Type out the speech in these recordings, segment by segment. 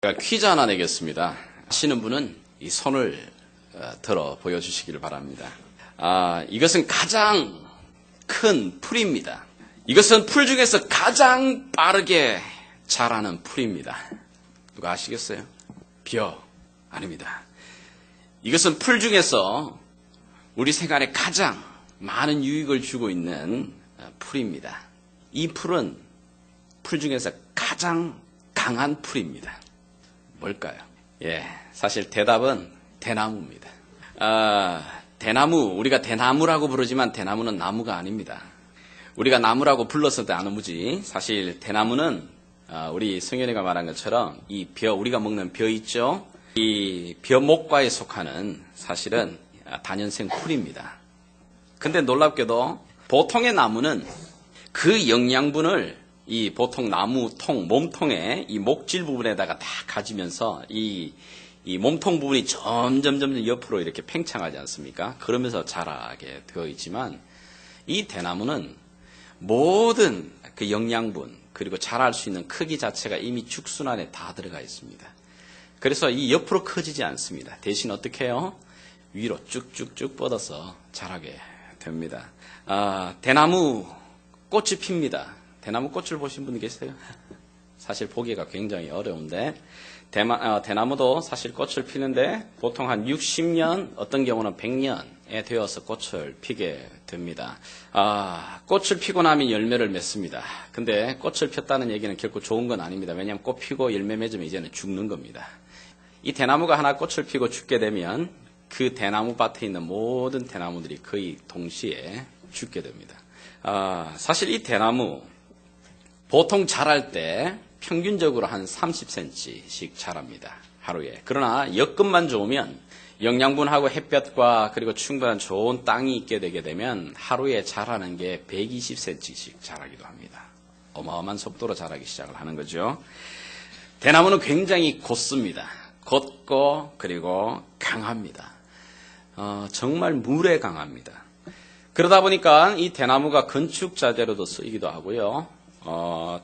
제가 퀴즈 하나 내겠습니다. 아시는 분은 이 손을 들어 보여주시기를 바랍니다. 이것은 가장 큰 풀입니다. 이것은 풀 중에서 가장 빠르게 자라는 풀입니다. 누가 아시겠어요? 벼 아닙니다. 이것은 풀 중에서 우리 생활에 가장 많은 유익을 주고 있는 풀입니다. 이 풀은 풀 중에서 가장 강한 풀입니다. 뭘까요? 사실 대답은 대나무입니다. 대나무, 우리가 대나무라고 부르지만 대나무는 나무가 아닙니다. 우리가 나무라고 불러서 나무지, 사실 대나무는 우리 성현이가 말한 것처럼 이 벼, 우리가 먹는 벼 있죠? 이 벼목과에 속하는 사실은 다년생 풀입니다. 근데 놀랍게도 보통의 나무는 그 영양분을 이 보통 나무 통, 몸통의 이 목질 부분에다가 다 가지면서 이 몸통 부분이 점점 옆으로 이렇게 팽창하지 않습니까? 그러면서 자라게 되어 있지만 이 대나무는 모든 그 영양분 그리고 자랄 수 있는 크기 자체가 이미 죽순 안에 다 들어가 있습니다. 그래서 이 옆으로 커지지 않습니다. 대신 어떻게 해요? 위로 쭉쭉쭉 뻗어서 자라게 됩니다. 대나무 꽃이 핍니다. 대나무 꽃을 보신 분 계세요? 사실 보기가 굉장히 어려운데 대나무도 사실 꽃을 피는데 보통 한 60년, 어떤 경우는 100년에 되어서 꽃을 피게 됩니다. 꽃을 피고 나면 열매를 맺습니다. 근데 꽃을 폈다는 얘기는 결코 좋은 건 아닙니다. 왜냐하면 꽃 피고 열매 맺으면 이제는 죽는 겁니다. 이 대나무가 하나 꽃을 피고 죽게 되면 그 대나무 밭에 있는 모든 대나무들이 거의 동시에 죽게 됩니다. 사실 이 대나무 보통 자랄 때 평균적으로 한 30cm씩 자랍니다. 하루에. 그러나 여건만 좋으면 영양분하고 햇볕과 그리고 충분한 좋은 땅이 있게 되게 되면 하루에 자라는 게 120cm씩 자라기도 합니다. 어마어마한 속도로 자라기 시작을 하는 거죠. 대나무는 굉장히 곧습니다. 곧고 그리고 강합니다. 정말 물에 강합니다. 그러다 보니까 이 대나무가 건축 자재로도 쓰이기도 하고요.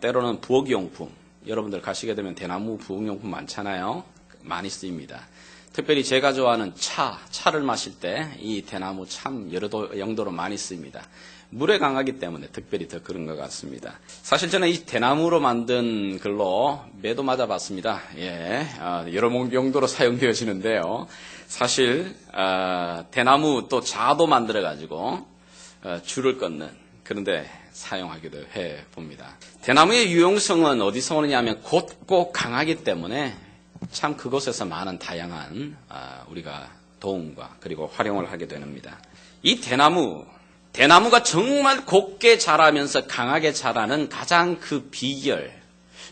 때로는 부엌용품, 여러분들 가시게 되면 대나무 부엌용품 많잖아요. 많이 쓰입니다. 특별히 제가 좋아하는 차를 마실 때 이 대나무 참 여러 용도로 많이 쓰입니다. 물에 강하기 때문에 특별히 더 그런 것 같습니다. 사실 저는 이 대나무로 만든 글로 매도 맞아봤습니다. 여러 용도로 사용되어지는데요. 사실 대나무 또 자도 만들어가지고 줄을 끊는 그런데 사용하기도 해봅니다. 대나무의 유용성은 어디서 오느냐 하면 곧고 강하기 때문에 참 그곳에서 많은 다양한 우리가 도움과 그리고 활용을 하게 됩니다. 이 대나무가 정말 곱게 자라면서 강하게 자라는 가장 그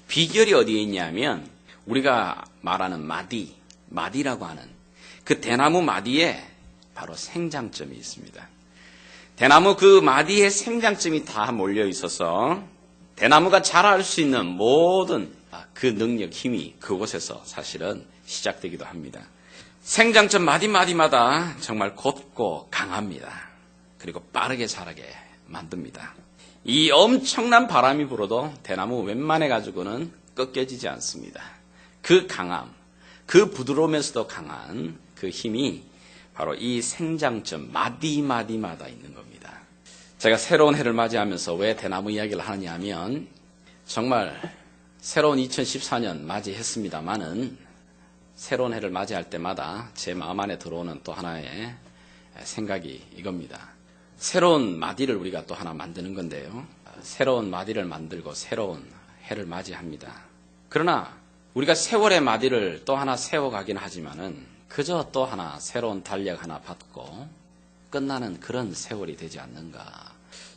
비결이 어디에 있냐면 우리가 말하는 마디라고 하는 그 대나무 마디에 바로 생장점이 있습니다. 대나무 그 마디에 생장점이 다 몰려 있어서 대나무가 자랄 수 있는 모든 그 능력, 힘이 그곳에서 사실은 시작되기도 합니다. 생장점 마디마디마다 정말 곧고 강합니다. 그리고 빠르게 자라게 만듭니다. 이 엄청난 바람이 불어도 대나무 웬만해 가지고는 꺾여지지 않습니다. 그 강함, 그 부드러우면서도 강한 그 힘이 바로 이 생장점 마디마디마다 있는 겁니다. 제가 새로운 해를 맞이하면서 왜 대나무 이야기를 하느냐 하면 정말 새로운 2014년 맞이했습니다만은 새로운 해를 맞이할 때마다 제 마음 안에 들어오는 또 하나의 생각이 이겁니다. 새로운 마디를 우리가 또 하나 만드는 건데요. 새로운 마디를 만들고 새로운 해를 맞이합니다. 그러나 우리가 세월의 마디를 또 하나 세워가긴 하지만은 그저 또 하나 새로운 달력 하나 받고 끝나는 그런 세월이 되지 않는가.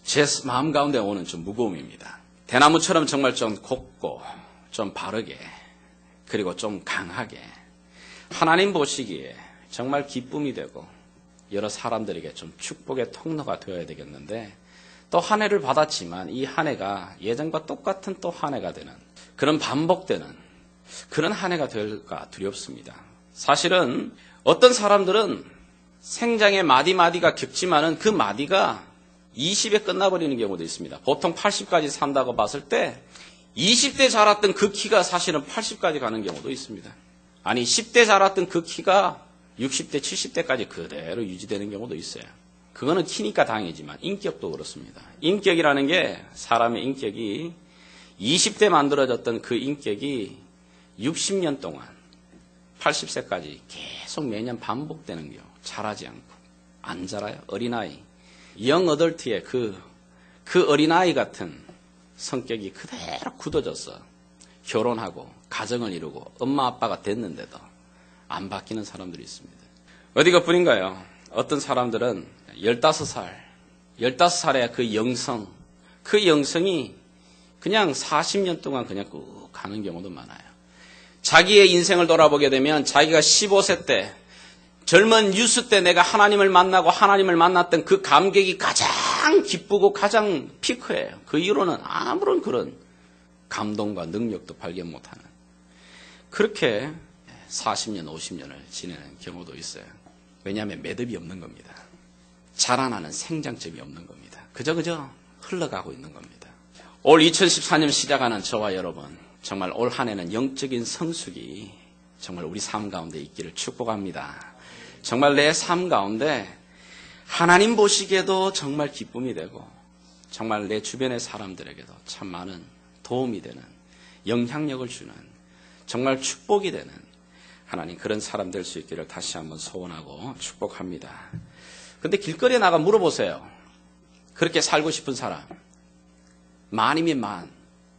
제 마음 가운데 오는 좀 무거움입니다. 대나무처럼 정말 좀 곱고 좀 바르게 그리고 좀 강하게 하나님 보시기에 정말 기쁨이 되고 여러 사람들에게 좀 축복의 통로가 되어야 되겠는데 또 한 해를 받았지만 이 한 해가 예전과 똑같은 또 한 해가 되는 그런 반복되는 그런 한 해가 될까 두렵습니다. 사실은 어떤 사람들은 생장의 마디마디가 깊지만은 그 마디가 20에 끝나버리는 경우도 있습니다. 보통 80까지 산다고 봤을 때 20대 자랐던 그 키가 사실은 80까지 가는 경우도 있습니다. 아니 10대 자랐던 그 키가 60대, 70대까지 그대로 유지되는 경우도 있어요. 그거는 키니까 다행이지만 인격도 그렇습니다. 인격이라는 게 사람의 인격이 20대 만들어졌던 그 인격이 60년 동안 80세까지 계속 매년 반복되는 경우 자라지 않고 안 자라요. 어린아이. 영 어덜트의 그 어린아이 같은 성격이 그대로 굳어져서 결혼하고 가정을 이루고 엄마 아빠가 됐는데도 안 바뀌는 사람들이 있습니다. 어디가 뿐인가요? 어떤 사람들은 15살의 그 영성이 그냥 40년 동안 그냥 꾹 가는 경우도 많아요. 자기의 인생을 돌아보게 되면 자기가 15세 때 젊은 유스 때 내가 하나님을 만나고 하나님을 만났던 그 감격이 가장 기쁘고 가장 피크예요. 그 이후로는 아무런 그런 감동과 능력도 발견 못하는 그렇게 40년, 50년을 지내는 경우도 있어요. 왜냐하면 매듭이 없는 겁니다. 자라나는 생장점이 없는 겁니다. 그저 흘러가고 있는 겁니다. 올 2014년 시작하는 저와 여러분, 정말 올 한 해는 영적인 성숙이 정말 우리 삶 가운데 있기를 축복합니다. 정말 내 삶 가운데 하나님 보시기에도 정말 기쁨이 되고 정말 내 주변의 사람들에게도 참 많은 도움이 되는 영향력을 주는 정말 축복이 되는 하나님 그런 사람 될 수 있기를 다시 한번 소원하고 축복합니다. 근데 길거리에 나가 물어보세요. 그렇게 살고 싶은 사람 만이면 만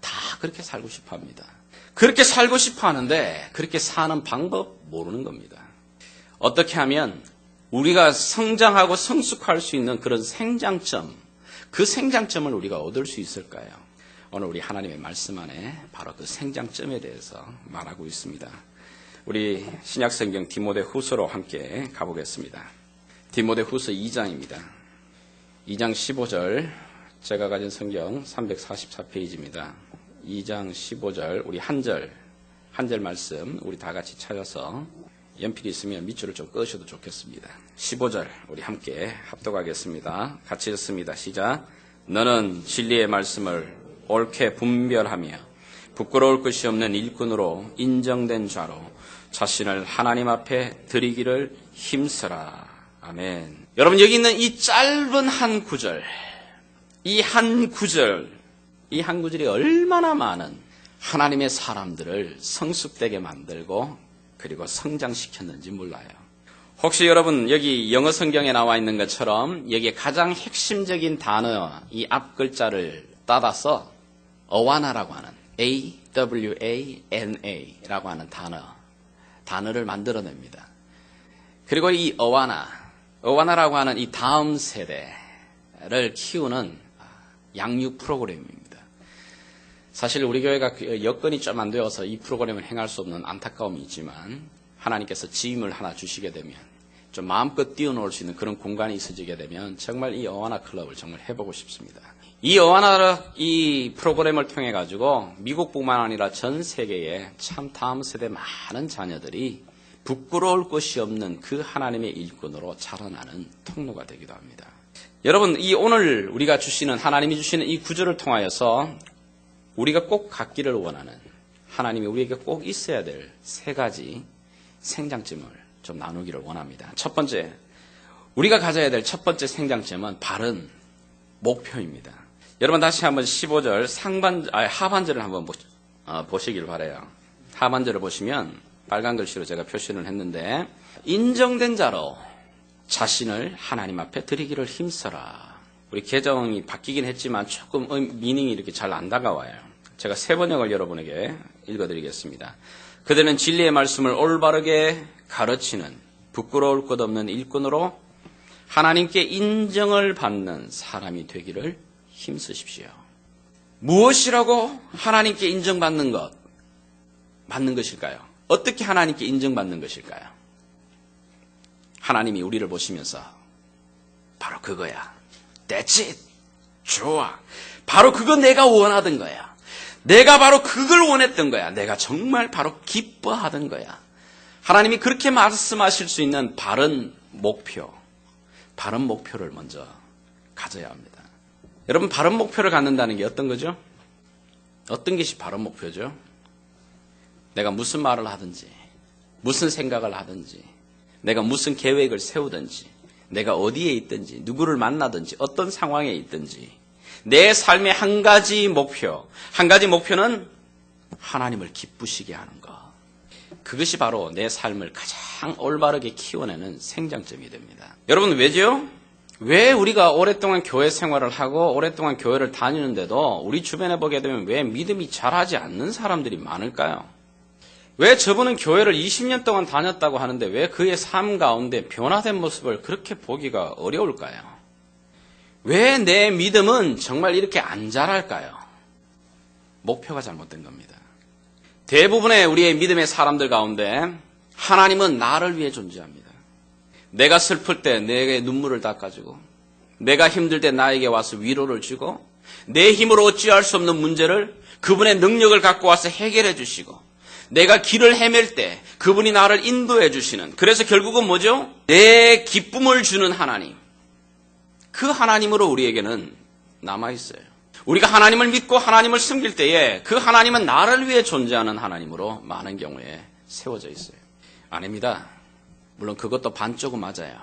다 그렇게 살고 싶어 합니다. 그렇게 살고 싶어 하는데 그렇게 사는 방법 모르는 겁니다. 어떻게 하면 우리가 성장하고 성숙할 수 있는 그런 생장점, 그 생장점을 우리가 얻을 수 있을까요? 오늘 우리 하나님의 말씀 안에 바로 그 생장점에 대해서 말하고 있습니다. 우리 신약성경 디모데후서로 함께 가보겠습니다. 디모데후서 2장입니다. 2장 15절, 제가 가진 성경 344페이지입니다. 2장 15절, 우리 한 절 말씀 우리 다 같이 찾아서 연필이 있으면 밑줄을 좀 끄셔도 좋겠습니다. 15절 우리 함께 합독하겠습니다. 같이 읽습니다. 시작. 너는 진리의 말씀을 옳게 분별하며 부끄러울 것이 없는 일꾼으로 인정된 자로 자신을 하나님 앞에 드리기를 힘쓰라. 아멘. 여러분 여기 있는 이 짧은 한 구절, 이 한 구절이 얼마나 많은 하나님의 사람들을 성숙되게 만들고 그리고 성장시켰는지 몰라요. 혹시 여러분 여기 영어 성경에 나와 있는 것처럼 여기에 가장 핵심적인 단어 이 앞 글자를 따라서 어와나라고 하는 AWANA라고 하는 단어를 만들어냅니다. 그리고 이 어와나라고 하는 이 다음 세대를 키우는 양육 프로그램입니다. 사실 우리 교회가 여건이 좀 안 되어서 이 프로그램을 행할 수 없는 안타까움이 있지만 하나님께서 지임을 하나 주시게 되면 좀 마음껏 뛰어놀 수 있는 그런 공간이 있어지게 되면 정말 이 어와나 클럽을 정말 해보고 싶습니다. 이 프로그램을 통해 가지고 미국뿐만 아니라 전 세계에 참 다음 세대 많은 자녀들이 부끄러울 것이 없는 그 하나님의 일꾼으로 자라나는 통로가 되기도 합니다. 여러분 이 오늘 우리가 주시는 하나님이 주시는 이 구절을 통하여서 우리가 꼭 갖기를 원하는 하나님이 우리에게 꼭 있어야 될 세 가지 생장점을 좀 나누기를 원합니다. 첫 번째, 우리가 가져야 될 첫 번째 생장점은 바른 목표입니다. 여러분 다시 한번 15절 하반절을 한번 보시길 바라요. 하반절을 보시면 빨간 글씨로 제가 표시를 했는데 인정된 자로 자신을 하나님 앞에 드리기를 힘써라. 우리 개정이 바뀌긴 했지만 조금 미닝이 이렇게 잘 안 다가와요. 제가 세 번역을 여러분에게 읽어드리겠습니다. 그들은 진리의 말씀을 올바르게 가르치는 부끄러울 것 없는 일꾼으로 하나님께 인정을 받는 사람이 되기를 힘쓰십시오. 무엇이라고 하나님께 인정받는 받는 것일까요? 어떻게 하나님께 인정받는 것일까요? 하나님이 우리를 보시면서 바로 그거야. That's it. 좋아. 바로 그거 내가 원하던 거야. 내가 바로 그걸 원했던 거야. 내가 정말 바로 기뻐하던 거야. 하나님이 그렇게 말씀하실 수 있는 바른 목표를 먼저 가져야 합니다. 여러분 바른 목표를 갖는다는 게 어떤 거죠? 어떤 것이 바른 목표죠? 내가 무슨 말을 하든지, 무슨 생각을 하든지, 내가 무슨 계획을 세우든지, 내가 어디에 있든지, 누구를 만나든지, 어떤 상황에 있든지, 내 삶의 한 가지 목표는 하나님을 기쁘시게 하는 것. 그것이 바로 내 삶을 가장 올바르게 키워내는 생장점이 됩니다. 여러분, 왜죠? 왜 우리가 오랫동안 교회 생활을 하고 오랫동안 교회를 다니는데도 우리 주변에 보게 되면 왜 믿음이 자라지 않는 사람들이 많을까요? 왜 저분은 교회를 20년 동안 다녔다고 하는데 왜 그의 삶 가운데 변화된 모습을 그렇게 보기가 어려울까요? 왜 내 믿음은 정말 이렇게 안 자랄까요? 목표가 잘못된 겁니다. 대부분의 우리의 믿음의 사람들 가운데 하나님은 나를 위해 존재합니다. 내가 슬플 때 내게 눈물을 닦아주고, 내가 힘들 때 나에게 와서 위로를 주고, 내 힘으로 어찌할 수 없는 문제를 그분의 능력을 갖고 와서 해결해 주시고, 내가 길을 헤맬 때 그분이 나를 인도해 주시는, 그래서 결국은 뭐죠? 내 기쁨을 주는 하나님. 그 하나님으로 우리에게는 남아있어요. 우리가 하나님을 믿고 하나님을 섬길 때에 그 하나님은 나를 위해 존재하는 하나님으로 많은 경우에 세워져 있어요. 아닙니다. 물론 그것도 반쪽은 맞아요.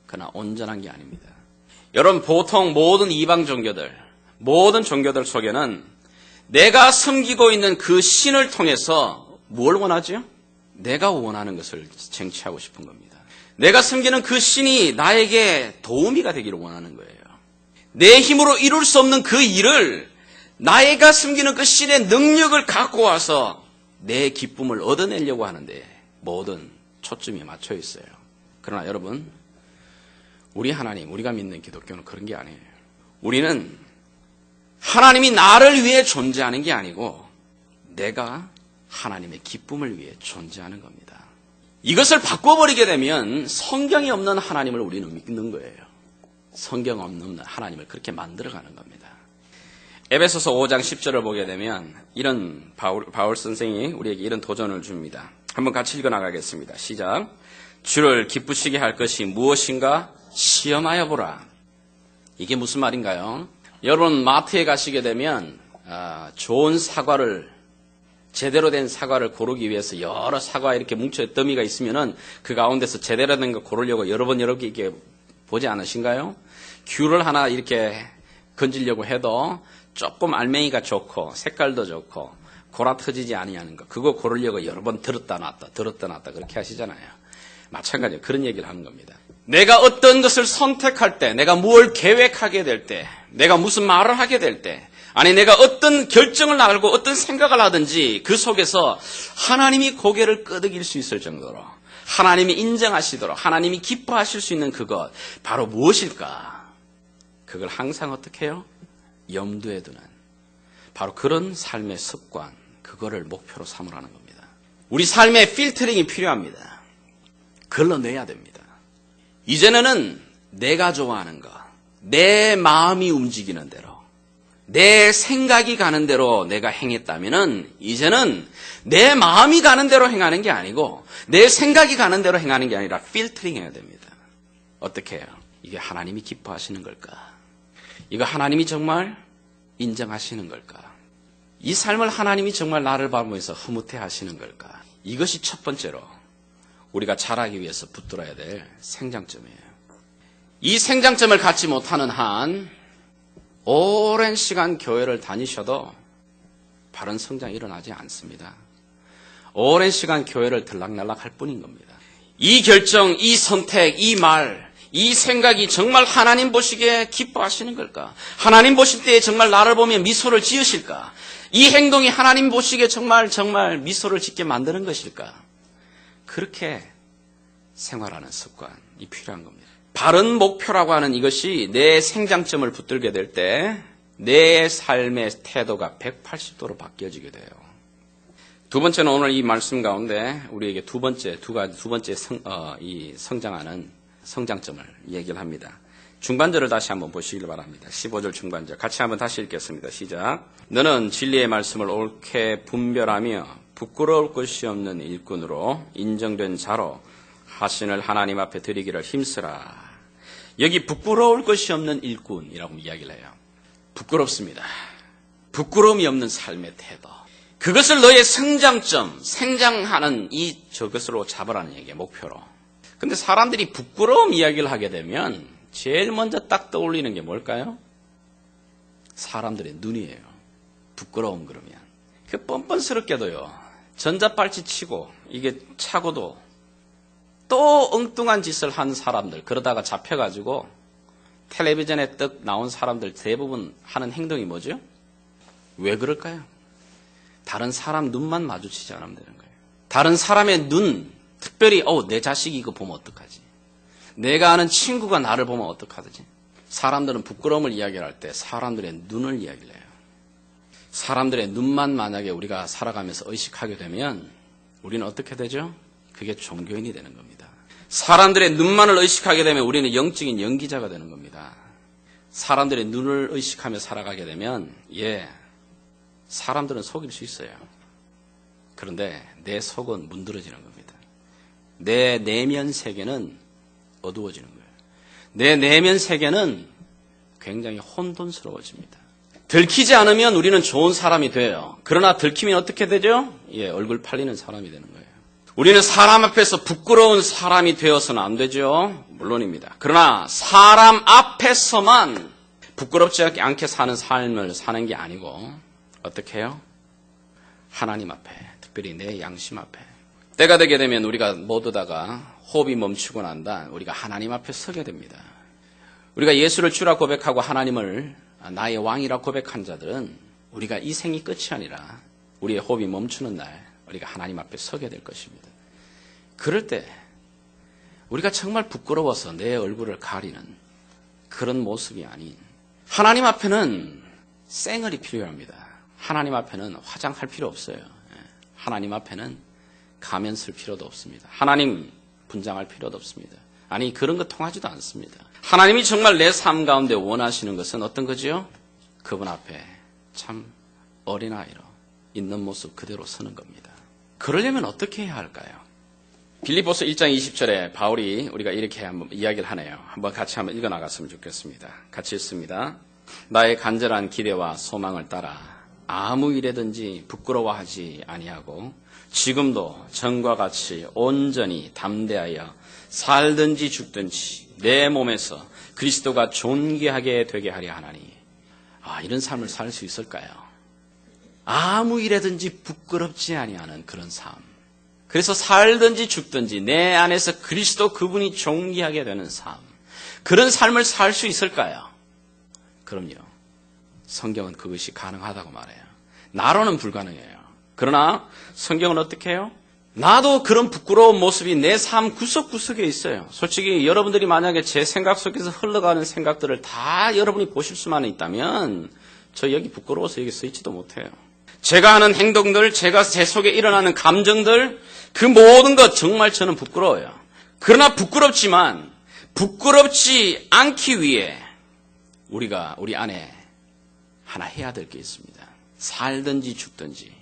그러나 온전한 게 아닙니다. 여러분, 보통 모든 이방 종교들, 모든 종교들 속에는 내가 섬기고 있는 그 신을 통해서 뭘 원하죠? 내가 원하는 것을 쟁취하고 싶은 겁니다. 내가 섬기는 그 신이 나에게 도우미가 되기를 원하는 거예요. 내 힘으로 이룰 수 없는 그 일을 나이가 섬기는 그 신의 능력을 갖고 와서 내 기쁨을 얻어내려고 하는데 모든 초점이 맞춰 있어요. 그러나 여러분, 우리 하나님, 우리가 믿는 기독교는 그런 게 아니에요. 우리는 하나님이 나를 위해 존재하는 게 아니고 내가 하나님의 기쁨을 위해 존재하는 겁니다. 이것을 바꿔버리게 되면 성경이 없는 하나님을 우리는 믿는 거예요. 성경 없는 하나님을 그렇게 만들어가는 겁니다. 에베소서 5장 10절을 보게 되면 이런 바울 선생이 우리에게 이런 도전을 줍니다. 한번 같이 읽어나가겠습니다. 시작. 주를 기쁘시게 할 것이 무엇인가 시험하여 보라. 이게 무슨 말인가요? 여러분, 마트에 가시게 되면 좋은 사과를, 제대로 된 사과를 고르기 위해서 여러 사과 이렇게 뭉쳐 더미가 있으면은 그 가운데서 제대로 된 거 고르려고 여러 번 이렇게 보지 않으신가요? 귤을 하나 이렇게 건지려고 해도 조금 알맹이가 좋고 색깔도 좋고 골아 터지지 아니하는 거, 그거 고르려고 여러 번 들었다 놨다 그렇게 하시잖아요. 마찬가지로 그런 얘기를 하는 겁니다. 내가 어떤 것을 선택할 때, 내가 뭘 계획하게 될 때, 내가 무슨 말을 하게 될 때, 아니 내가 어떤 결정을 하고 어떤 생각을 하든지 그 속에서 하나님이 고개를 끄덕일 수 있을 정도로, 하나님이 인정하시도록, 하나님이 기뻐하실 수 있는 그것, 바로 무엇일까? 그걸 항상 어떻게 해요? 염두에 두는, 바로 그런 삶의 습관, 그거를 목표로 삼으라는 겁니다. 우리 삶에 필터링이 필요합니다. 걸러내야 됩니다. 이전에는 내가 좋아하는 것, 내 마음이 움직이는 대로, 내 생각이 가는 대로 내가 행했다면은 이제는 내 마음이 가는 대로 행하는 게 아니고 내 생각이 가는 대로 행하는 게 아니라 필터링 해야 됩니다. 어떻게 해요? 이게 하나님이 기뻐하시는 걸까? 이거 하나님이 정말 인정하시는 걸까? 이 삶을 하나님이 정말 나를 바라보면서 흐뭇해 하시는 걸까? 이것이 첫 번째로 우리가 자라기 위해서 붙들어야 될 생장점이에요. 이 생장점을 갖지 못하는 한 오랜 시간 교회를 다니셔도 바른 성장이 일어나지 않습니다. 오랜 시간 교회를 들락날락 할 뿐인 겁니다. 이 결정, 이 선택, 이 말, 이 생각이 정말 하나님 보시기에 기뻐하시는 걸까? 하나님 보실 때에 정말 나를 보며 미소를 지으실까? 이 행동이 하나님 보시기에 정말 미소를 짓게 만드는 것일까? 그렇게 생활하는 습관이 필요한 겁니다. 바른 목표라고 하는 이것이 내 생장점을 붙들게 될 때 내 삶의 태도가 180도로 바뀌어지게 돼요. 두 번째는 오늘 이 말씀 가운데 우리에게 두 번째 성장하는 성장점을 얘기를 합니다. 중반절을 다시 한번 보시길 바랍니다. 15절 중반절 같이 한번 다시 읽겠습니다. 시작. 너는 진리의 말씀을 옳게 분별하며 부끄러울 것이 없는 일꾼으로 인정된 자로 하신을 하나님 앞에 드리기를 힘쓰라. 여기 부끄러울 것이 없는 일꾼이라고 이야기를 해요. 부끄럽습니다. 부끄러움이 없는 삶의 태도. 그것을 너의 성장점, 생장하는 저것으로 잡으라는 얘기예요, 목표로. 근데 사람들이 부끄러움 이야기를 하게 되면 제일 먼저 딱 떠올리는 게 뭘까요? 사람들의 눈이에요. 부끄러움 그러면. 그 뻔뻔스럽게도요, 전자발찌 치고, 이게 차고도 또 엉뚱한 짓을 한 사람들, 그러다가 잡혀가지고 텔레비전에 떡 나온 사람들 대부분 하는 행동이 뭐죠? 왜 그럴까요? 다른 사람 눈만 마주치지 않으면 되는 거예요. 다른 사람의 눈, 특별히 내 자식이 이거 보면 어떡하지? 내가 아는 친구가 나를 보면 어떡하지? 사람들은 부끄러움을 이야기할 때 사람들의 눈을 이야기를 해요. 사람들의 눈만 만약에 우리가 살아가면서 의식하게 되면 우리는 어떻게 되죠? 그게 종교인이 되는 겁니다. 사람들의 눈만을 의식하게 되면 우리는 영적인 연기자가 되는 겁니다. 사람들의 눈을 의식하며 살아가게 되면 사람들은 속일 수 있어요. 그런데 내 속은 문드러지는 겁니다. 내 내면 세계는 어두워지는 거예요. 내 내면 세계는 굉장히 혼돈스러워집니다. 들키지 않으면 우리는 좋은 사람이 돼요. 그러나 들키면 어떻게 되죠? 얼굴 팔리는 사람이 되는 거예요. 우리는 사람 앞에서 부끄러운 사람이 되어서는 안 되죠. 물론입니다. 그러나 사람 앞에서만 부끄럽지 않게 사는 삶을 사는 게 아니고 어떻게 해요? 하나님 앞에, 특별히 내 양심 앞에. 때가 되게 되면 우리가 모두 다가 호흡이 멈추고 난다. 우리가 하나님 앞에 서게 됩니다. 우리가 예수를 주라 고백하고 하나님을 나의 왕이라 고백한 자들은 우리가 이 생이 끝이 아니라 우리의 호흡이 멈추는 날 우리가 하나님 앞에 서게 될 것입니다. 그럴 때 우리가 정말 부끄러워서 내 얼굴을 가리는 그런 모습이 아닌 하나님 앞에는 쌩얼이 필요합니다. 하나님 앞에는 화장할 필요 없어요. 하나님 앞에는 가면 쓸 필요도 없습니다. 하나님 분장할 필요도 없습니다. 아니 그런 거 통하지도 않습니다. 하나님이 정말 내 삶 가운데 원하시는 것은 어떤 거지요? 그분 앞에 참 어린아이로 있는 모습 그대로 서는 겁니다. 그러려면 어떻게 해야 할까요? 빌립보서 1장 20절에 바울이 우리가 이렇게 한번 이야기를 하네요. 한번 같이 한번 읽어나갔으면 좋겠습니다. 같이 읽습니다. 나의 간절한 기대와 소망을 따라 아무 일에든지 부끄러워하지 아니하고 지금도 전과 같이 온전히 담대하여 살든지 죽든지 내 몸에서 그리스도가 존귀하게 되게 하려 하나니. 이런 삶을 살 수 있을까요? 아무 일에든지 부끄럽지 아니하는 그런 삶. 그래서 살든지 죽든지 내 안에서 그리스도 그분이 존귀하게 되는 삶. 그런 삶을 살 수 있을까요? 그럼요. 성경은 그것이 가능하다고 말해요. 나로는 불가능해요. 그러나 성경은 어떻게 해요? 나도 그런 부끄러운 모습이 내 삶 구석구석에 있어요. 솔직히 여러분들이 만약에 제 생각 속에서 흘러가는 생각들을 다 여러분이 보실 수만 있다면 저 여기 부끄러워서 여기 서 있지도 못해요. 제가 하는 행동들, 제가 제 속에 일어나는 감정들, 그 모든 것 정말 저는 부끄러워요. 그러나 부끄럽지만 부끄럽지 않기 위해 우리가 우리 안에 하나 해야 될 게 있습니다. 살든지 죽든지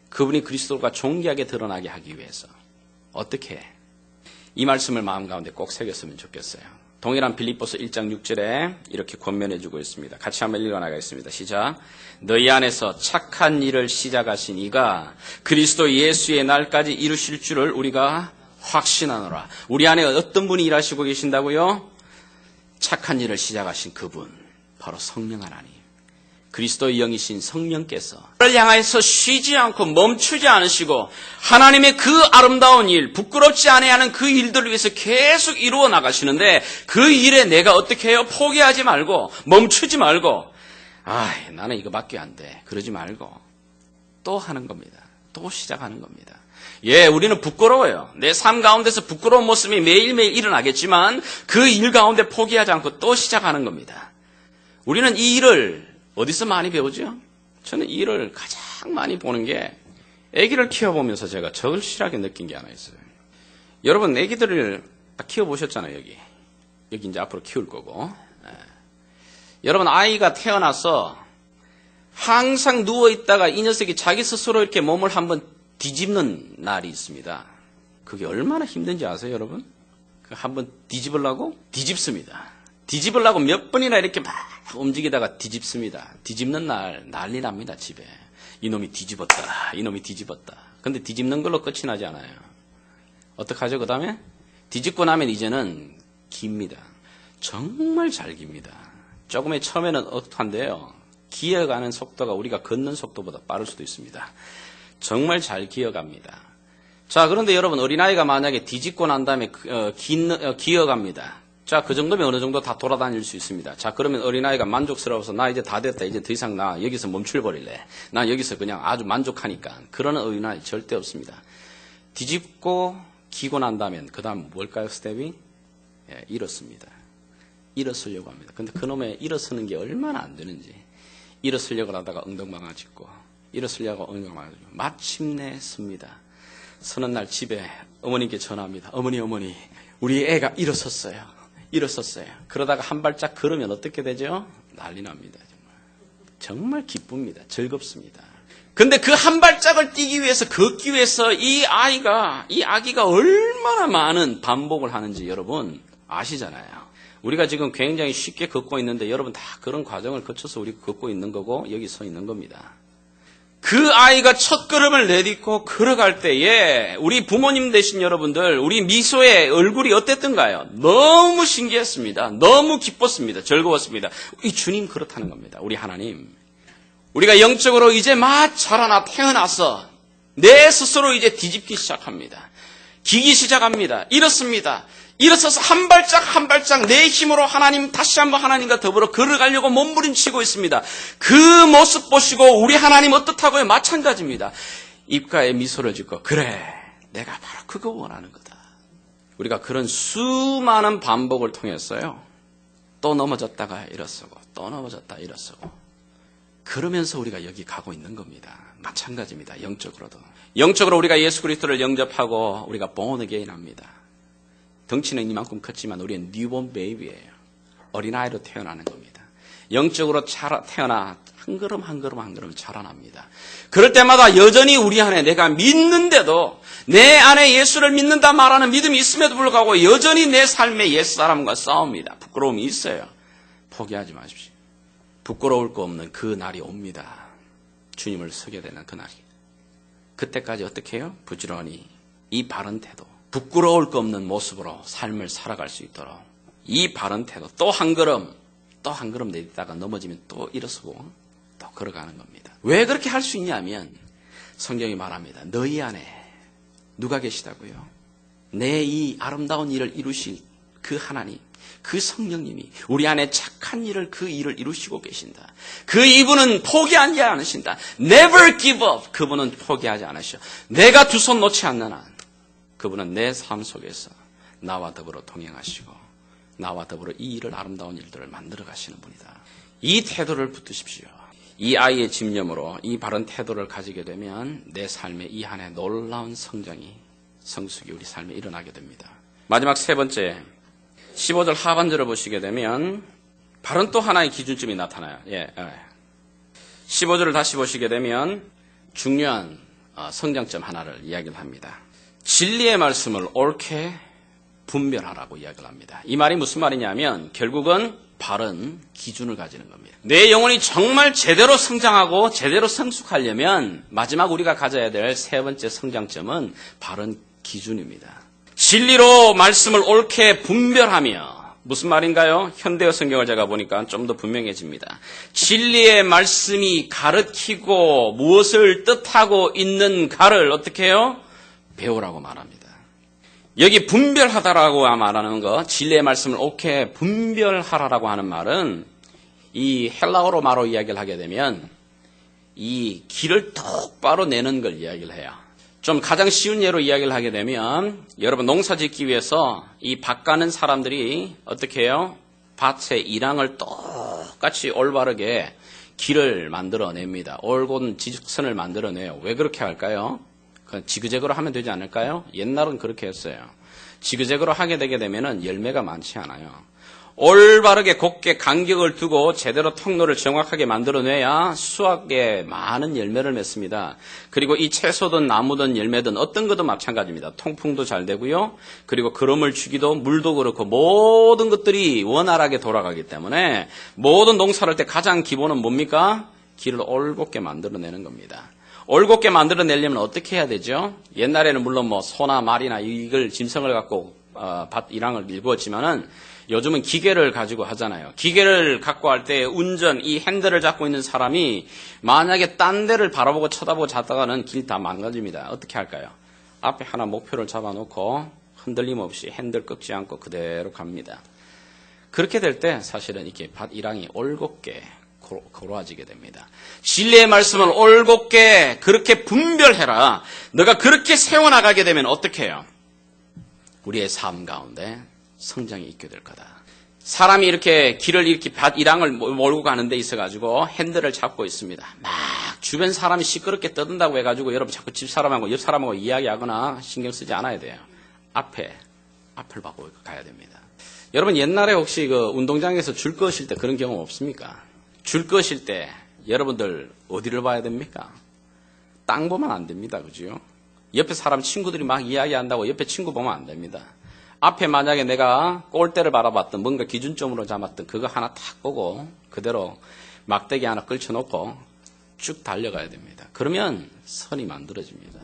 그분이 그리스도가 존귀하게 드러나게 하기 위해서 어떻게 해? 이 말씀을 마음 가운데 꼭 새겼으면 좋겠어요. 동일한 빌립보서 1장 6절에 이렇게 권면해 주고 있습니다. 같이 한번 읽어나가겠습니다. 시작. 너희 안에서 착한 일을 시작하신 이가 그리스도 예수의 날까지 이루실 줄을 우리가 확신하노라. 우리 안에 어떤 분이 일하시고 계신다고요? 착한 일을 시작하신 그분, 바로 성령 하나님. 그리스도의 영이신 성령께서 나를 향해서 쉬지 않고 멈추지 않으시고 하나님의 그 아름다운 일, 부끄럽지 않아하는 그 일들을 위해서 계속 이루어 나가시는데 그 일에 내가 어떻게 해요? 포기하지 말고 멈추지 말고 나는 이거밖에 안 돼. 그러지 말고 또 하는 겁니다. 또 시작하는 겁니다. 우리는 부끄러워요. 내 삶 가운데서 부끄러운 모습이 매일매일 일어나겠지만 그 일 가운데 포기하지 않고 또 시작하는 겁니다. 우리는 이 일을 어디서 많이 배우죠? 저는 이 일을 가장 많이 보는 게 아기를 키워보면서 제가 절실하게 느낀 게 하나 있어요. 여러분 아기들을 다 키워보셨잖아요. 여기 이제 앞으로 키울 거고. 여러분 아이가 태어나서 항상 누워있다가 이 녀석이 자기 스스로 이렇게 몸을 한번 뒤집는 날이 있습니다. 그게 얼마나 힘든지 아세요, 여러분? 한번 뒤집으려고? 뒤집습니다. 뒤집으려고 몇 번이나 이렇게 막 움직이다가 뒤집습니다. 뒤집는 날 난리 납니다, 집에. 이놈이 뒤집었다. 이놈이 뒤집었다. 근데 뒤집는 걸로 끝이 나지 않아요. 어떡하죠, 그 다음에? 뒤집고 나면 이제는 깁니다. 정말 잘 깁니다. 조금의 처음에는 어떡한데요. 기어가는 속도가 우리가 걷는 속도보다 빠를 수도 있습니다. 정말 잘 기어갑니다. 자, 그런데 여러분, 어린아이가 만약에 뒤집고 난 다음에 기어갑니다. 자, 그 정도면 어느 정도 다 돌아다닐 수 있습니다. 자, 그러면 어린아이가 만족스러워서 나 이제 다 됐다. 이제 더 이상 나 여기서 멈출버릴래. 나 여기서 그냥 아주 만족하니까. 그러는 어린아이 절대 없습니다. 뒤집고 기고 난 다음엔 그 다음 뭘까요, 스텝이? 예, 일어섭니다. 일어서려고 합니다. 근데 그놈의 일어서는 게 얼마나 안 되는지. 일어서려고 하다가 엉덩방아 짚고, 일어서려고 엉덩방아 짚고, 마침내 섭니다. 서는 날 집에 어머님께 전화합니다. 어머니, 우리 애가 일어섰어요. 그러다가 한 발짝 걸으면 어떻게 되죠? 난리 납니다. 정말 기쁩니다. 즐겁습니다. 근데 그 한 발짝을 뛰기 위해서, 걷기 위해서 이 아기가 얼마나 많은 반복을 하는지 여러분 아시잖아요. 우리가 지금 굉장히 쉽게 걷고 있는데 여러분 다 그런 과정을 거쳐서 우리가 걷고 있는 거고 여기 서 있는 겁니다. 그 아이가 첫 걸음을 내딛고 걸어갈 때에 우리 부모님 되신 여러분들, 우리 미소의 얼굴이 어땠던가요? 너무 신기했습니다. 너무 기뻤습니다. 즐거웠습니다. 이 주님 그렇다는 겁니다. 우리 하나님. 우리가 영적으로 이제 막 자라나 태어나서 내 스스로 이제 뒤집기 시작합니다. 기기 시작합니다. 이렇습니다. 일어서서 한 발짝 내 힘으로 하나님, 다시 한번 하나님과 더불어 걸어가려고 몸부림치고 있습니다. 그 모습 보시고 우리 하나님 어떻다고요? 마찬가지입니다. 입가에 미소를 짓고, 그래, 내가 바로 그거 원하는 거다. 우리가 그런 수많은 반복을 통해서요, 또 넘어졌다가 일어서고, 또 넘어졌다 일어서고, 그러면서 우리가 여기 가고 있는 겁니다. 마찬가지입니다. 영적으로도. 영적으로 우리가 예수 그리스도를 영접하고 우리가 born again 합니다. 덩치는 이만큼 컸지만 우리는 뉴본 베이비예요. 어린아이로 태어나는 겁니다. 영적으로 태어나 한 걸음 자라납니다. 그럴 때마다 여전히 우리 안에 내가 믿는데도 내 안에 예수를 믿는다 말하는 믿음이 있음에도 불구하고 여전히 내 삶의 옛사람과 싸웁니다. 부끄러움이 있어요. 포기하지 마십시오. 부끄러울 거 없는 그 날이 옵니다. 주님을 서게 되는 그 날이. 그때까지 어떻게 해요? 부지런히 이 바른 태도, 부끄러울 거 없는 모습으로 삶을 살아갈 수 있도록 이 바른 태도, 또 한 걸음 내딛다가 넘어지면 또 일어서고 또 걸어가는 겁니다. 왜 그렇게 할 수 있냐면 성경이 말합니다. 너희 안에 누가 계시다고요? 내 이 아름다운 일을 이루실 그 하나님, 그 성령님이 우리 안에 착한 일을, 그 일을 이루시고 계신다. 그 이분은 포기하지 않으신다. Never give up. 그분은 포기하지 않으셔. 내가 두 손 놓지 않는 한 그분은 내 삶 속에서 나와 더불어 동행하시고 나와 더불어 이 일을, 아름다운 일들을 만들어 가시는 분이다. 이 태도를 붙드십시오. 이 아이의 집념으로 이 바른 태도를 가지게 되면 내 삶에 이 한해 놀라운 성숙이 우리 삶에 일어나게 됩니다. 마지막 세 번째, 15절 하반절을 보시게 되면 바른 또 하나의 기준점이 나타나요. 15절을 다시 보시게 되면 중요한 성장점 하나를 이야기를 합니다. 진리의 말씀을 옳게 분별하라고 이야기를 합니다. 이 말이 무슨 말이냐면 결국은 바른 기준을 가지는 겁니다. 내 영혼이 정말 제대로 성장하고 제대로 성숙하려면 마지막 우리가 가져야 될 세 번째 성장점은 바른 기준입니다. 진리로 말씀을 옳게 분별하며, 무슨 말인가요? 현대어 성경을 제가 보니까 좀 더 분명해집니다. 진리의 말씀이 가르치고 무엇을 뜻하고 있는가를 어떻게 해요? 배우라고 말합니다. 여기 분별하다라고 말하는 거, 진리의 말씀을 옳게 분별하라라고 하는 말은 이 헬라어로 말로 이야기를 하게 되면 이 길을 똑바로 내는 걸 이야기를 해요. 좀 가장 쉬운 예로 이야기를 하게 되면 여러분 농사 짓기 위해서 이 밭 가는 사람들이 어떻게 해요? 밭의 이랑을 똑같이 올바르게 길을 만들어냅니다. 올곧은 지직선을 만들어내요. 왜 그렇게 할까요? 지그재그로 하면 되지 않을까요? 옛날은 그렇게 했어요. 지그재그로 하게 되게 되면 열매가 많지 않아요. 올바르게 곱게 간격을 두고 제대로 통로를 정확하게 만들어내야 수확에 많은 열매를 맺습니다. 그리고 이 채소든 나무든 열매든 어떤 것도 마찬가지입니다. 통풍도 잘 되고요. 그리고 거름을 주기도 물도 그렇고 모든 것들이 원활하게 돌아가기 때문에 모든 농사를 할 때 가장 기본은 뭡니까? 길을 올곧게 만들어내는 겁니다. 올곧게 만들어내려면 어떻게 해야 되죠? 옛날에는 물론 뭐 소나 말이나 이걸 짐승을 갖고 밭 일항을 일구었지만은 요즘은 기계를 가지고 하잖아요. 기계를 갖고 할 때 운전, 이 핸들을 잡고 있는 사람이 만약에 딴 데를 바라보고 쳐다보고 자다가는 길 다 망가집니다. 어떻게 할까요? 앞에 하나 목표를 잡아놓고 흔들림 없이 핸들 꺾지 않고 그대로 갑니다. 그렇게 될 때 사실은 이렇게 밭 일항이 올곧게 고루어지게 됩니다. 진리의 말씀을 올곧게 그렇게 분별해라. 너가 그렇게 세워나가게 되면 어떻게 해요? 우리의 삶 가운데 성장이 있게 될 거다. 사람이 이렇게 길을 이렇게 밭 일항을 몰고 가는 데 있어가지고 핸들을 잡고 있습니다. 막 주변 사람이 시끄럽게 떠든다고 해가지고 여러분 자꾸 집 사람하고 옆 사람하고 이야기하거나 신경 쓰지 않아야 돼요. 앞을 보고 가야 됩니다. 여러분 옛날에 혹시 그 운동장에서 줄 거실 때 그런 경험 없습니까? 줄 거실 때 여러분들 어디를 봐야 됩니까? 땅 보면 안 됩니다. 그죠? 옆에 사람 친구들이 막 이야기한다고 옆에 친구 보면 안 됩니다. 앞에 만약에 내가 골대를 바라봤던 뭔가 기준점으로 잡았던 그거 하나 탁 보고 그대로 막대기 하나 끌쳐놓고 쭉 달려가야 됩니다. 그러면 선이 만들어집니다.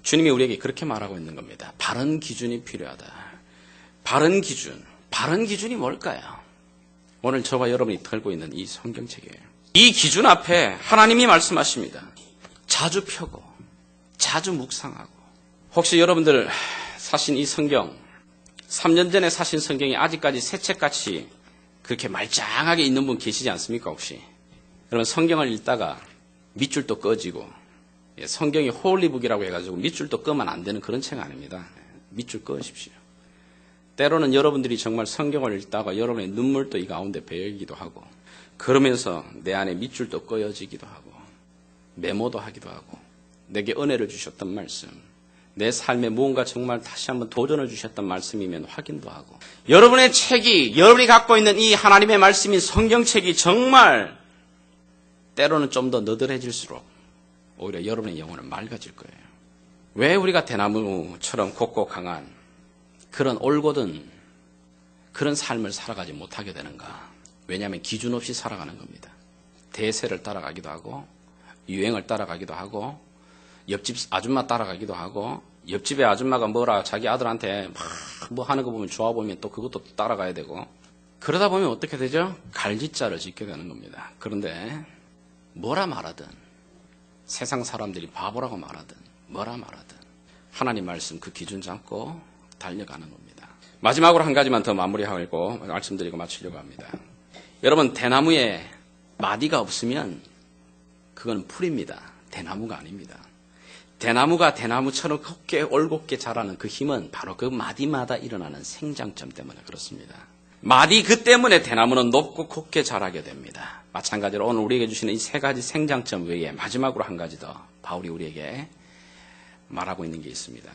주님이 우리에게 그렇게 말하고 있는 겁니다. 바른 기준이 필요하다. 바른 기준이 뭘까요? 오늘 저와 여러분이 털고 있는 이 성경책이에요. 이 기준 앞에 하나님이 말씀하십니다. 자주 펴고 자주 묵상하고. 혹시 여러분들 사신 이 성경 3년 전에 사신 성경이 아직까지 새 책같이 그렇게 말짱하게 있는 분 계시지 않습니까 혹시? 여러분 성경을 읽다가 밑줄도 꺼지고 성경이 홀리북이라고 해가지고 밑줄도 끄면 안 되는 그런 책 아닙니다. 밑줄 꺼십시오. 때로는 여러분들이 정말 성경을 읽다가 여러분의 눈물도 이 가운데 배이기도 하고 그러면서 내 안에 밑줄도 꺼여지기도 하고 메모도 하기도 하고 내게 은혜를 주셨던 말씀 내 삶에 무언가 정말 다시 한번 도전을 주셨던 말씀이면 확인도 하고 여러분의 책이 여러분이 갖고 있는 이 하나님의 말씀인 성경책이 정말 때로는 좀 더 너덜해질수록 오히려 여러분의 영혼은 맑아질 거예요. 왜 우리가 대나무처럼 곱고 강한 그런 올곧은 그런 삶을 살아가지 못하게 되는가? 왜냐하면 기준 없이 살아가는 겁니다. 대세를 따라가기도 하고 유행을 따라가기도 하고 옆집 아줌마 따라가기도 하고 옆집의 아줌마가 뭐라 자기 아들한테 막 뭐 하는 거 보면 좋아 보이면 또 그것도 따라가야 되고 그러다 보면 어떻게 되죠? 갈짓자를 짓게 되는 겁니다. 그런데 뭐라 말하든 세상 사람들이 바보라고 말하든 뭐라 말하든 하나님 말씀 그 기준 잡고 달려가는 겁니다. 마지막으로 한 가지만 더 마무리하고 말씀드리고 마치려고 합니다. 여러분 대나무에 마디가 없으면 그건 풀입니다. 대나무가 아닙니다. 대나무가 대나무처럼 곱게 올곧게 자라는 그 힘은 바로 그 마디마다 일어나는 생장점 때문에 그렇습니다. 마디 그 때문에 대나무는 높고 곱게 자라게 됩니다. 마찬가지로 오늘 우리에게 주시는 이 세 가지 생장점 외에 마지막으로 한 가지 더 바울이 우리에게 말하고 있는 게 있습니다.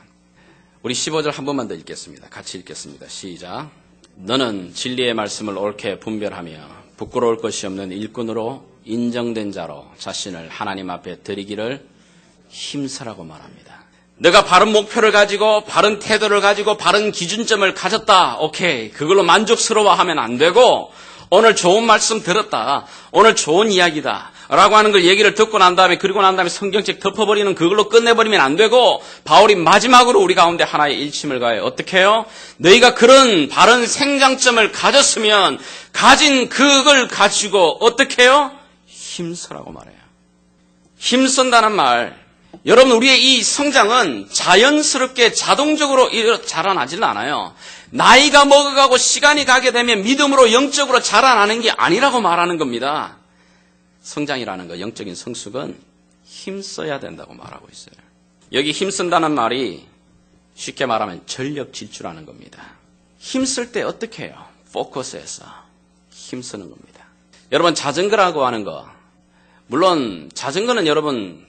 우리 15절 한 번만 더 읽겠습니다. 같이 읽겠습니다. 시작. 너는 진리의 말씀을 옳게 분별하며 부끄러울 것이 없는 일꾼으로 인정된 자로 자신을 하나님 앞에 드리기를 힘쓰라고 말합니다. 내가 바른 목표를 가지고 바른 태도를 가지고 바른 기준점을 가졌다. 오케이. 그걸로 만족스러워하면 안 되고 오늘 좋은 말씀 들었다. 오늘 좋은 이야기다. 라고 하는 걸 얘기를 듣고 난 다음에 그리고 난 다음에 성경책 덮어버리는 그걸로 끝내버리면 안 되고 바울이 마지막으로 우리 가운데 하나의 일침을 가해. 어떻게 해요? 너희가 그런 바른 생장점을 가졌으면 가진 그걸 가지고 어떻게 해요? 힘쓰라고 말해요. 힘쓴다는 말. 여러분 우리의 이 성장은 자연스럽게 자동적으로 자라나지는 않아요. 나이가 먹어가고 시간이 가게 되면 믿음으로 영적으로 자라나는 게 아니라고 말하는 겁니다. 성장이라는 거, 영적인 성숙은 힘써야 된다고 말하고 있어요. 여기 힘쓴다는 말이 쉽게 말하면 전력 질주라는 겁니다. 힘쓸 때 어떻게 해요? 포커스해서 힘쓰는 겁니다. 여러분 자전거라고 하는 거, 물론 자전거는 여러분